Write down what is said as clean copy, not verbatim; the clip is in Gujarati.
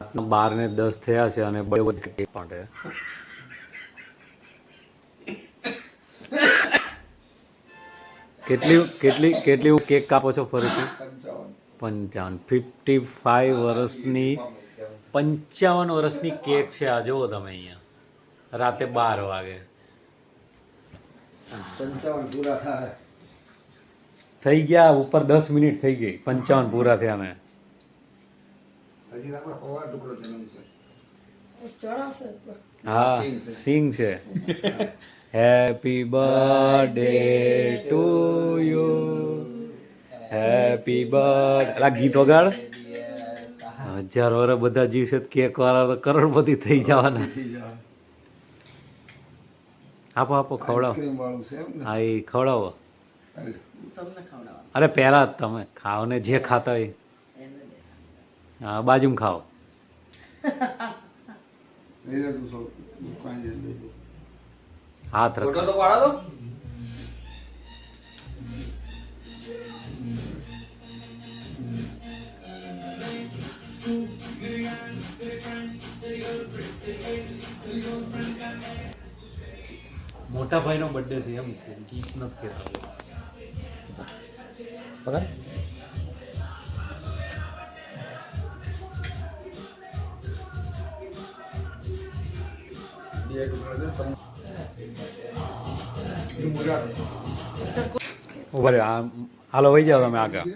12:10 થયા છે અને બર્થડે કેક માટે કેટલી કેક કાપો છો ફરીથી? 55. 55 વર્ષની 55 વર્ષની કેક છે આ જુઓ તમે અહીંયા રાતે 12 વાગે 55 પૂરા થાય થઈ ગયા ઉપર 10 મિનિટ થઈ ગઈ 55 પૂરા થયા ને હજી આપણે હવા ટુકડો જન્મ છે હા સિંગ છે happy birthday to you happy birthday ગીત વગાડ 1000 વર્ષ બધા જીવશે કેક વાળા તો કરોડપતિ થઈ જવાના આપો આપો ખવડાવો આઈસ્ક્રીમ વાળું છે એમ ને હા એ ખવડાવો તમને ખવડાવવાનું. અરે પહેલા તમે ખાઓ ને જે ખાતા હોય હા બાજુમાં ખાઓ લઈ લે તું સૌ કાંઈ લઈ લે હાથ ફોટો રખો તો પાડો તો. મોટા ભાઈનો બર્થડે છે એમ ગીત નથી કહેતા પકડ બે ટુકડા છે મોજા ઉભા રહ્યો હાલો વહી જાઓ તમે આગળ